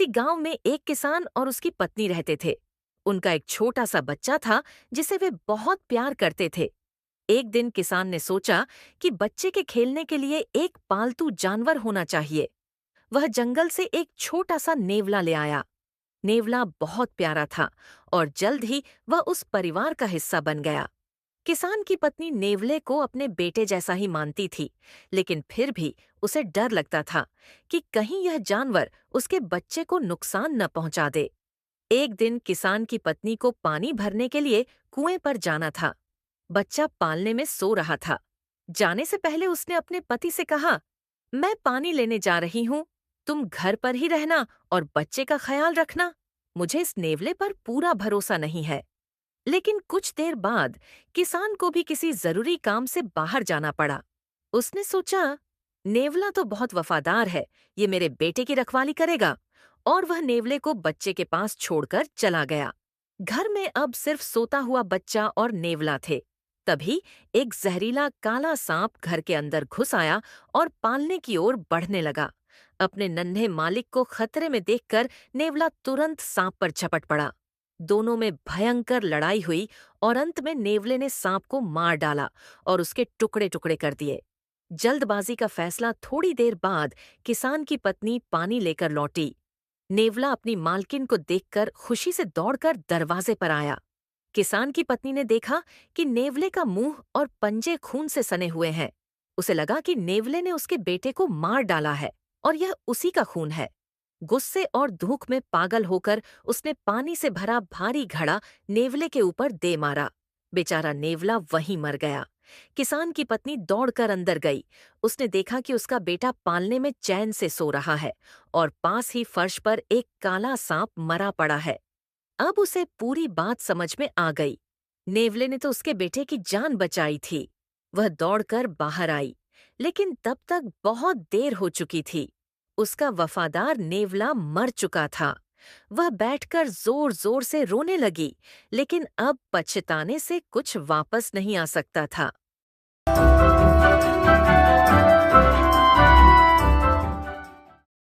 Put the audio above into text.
किसी गांव में एक किसान और उसकी पत्नी रहते थे। उनका एक छोटा सा बच्चा था जिसे वे बहुत प्यार करते थे। एक दिन किसान ने सोचा कि बच्चे के खेलने के लिए एक पालतू जानवर होना चाहिए। वह जंगल से एक छोटा सा नेवला ले आया। नेवला बहुत प्यारा था और जल्द ही वह उस परिवार का हिस्सा बन गया। किसान की पत्नी नेवले को अपने बेटे जैसा ही मानती थी, लेकिन फिर भी उसे डर लगता था कि कहीं यह जानवर उसके बच्चे को नुकसान न पहुंचा दे। एक दिन किसान की पत्नी को पानी भरने के लिए कुएं पर जाना था। बच्चा पालने में सो रहा था। जाने से पहले उसने अपने पति से कहा, मैं पानी लेने जा रही हूँ, तुम घर पर ही रहना और बच्चे का ख्याल रखना। मुझे इस नेवले पर पूरा भरोसा नहीं है। लेकिन कुछ देर बाद किसान को भी किसी जरूरी काम से बाहर जाना पड़ा। उसने सोचा, नेवला तो बहुत वफादार है, ये मेरे बेटे की रखवाली करेगा। और वह नेवले को बच्चे के पास छोड़कर चला गया। घर में अब सिर्फ सोता हुआ बच्चा और नेवला थे। तभी एक जहरीला काला सांप घर के अंदर घुस आया और पालने की ओर बढ़ने लगा। अपने नन्हे मालिक को खतरे में देखकर नेवला तुरंत सांप पर झपट पड़ा। दोनों में भयंकर लड़ाई हुई और अंत में नेवले ने सांप को मार डाला और उसके टुकड़े टुकड़े कर दिए। जल्दबाजी का फैसला थोड़ी देर बाद किसान की पत्नी पानी लेकर लौटी। नेवला अपनी मालकिन को देखकर खुशी से दौड़कर दरवाजे पर आया। किसान की पत्नी ने देखा कि नेवले का मुंह और पंजे खून से सने हुए हैं। उसे लगा कि नेवले ने उसके बेटे को मार डाला है और यह उसी का खून है। गुस्से और धूख में पागल होकर उसने पानी से भरा भारी घड़ा नेवले के ऊपर दे मारा। बेचारा नेवला वहीं मर गया। किसान की पत्नी दौड़कर अंदर गई। उसने देखा कि उसका बेटा पालने में चैन से सो रहा है और पास ही फर्श पर एक काला सांप मरा पड़ा है। अब उसे पूरी बात समझ में आ गई। नेवले ने तो उसके बेटे की जान बचाई थी। वह दौड़कर बाहर आई, लेकिन तब तक बहुत देर हो चुकी थी। उसका वफादार नेवला मर चुका था। वह बैठकर जोर जोर से रोने लगी, लेकिन अब पछताने से कुछ वापस नहीं आ सकता था।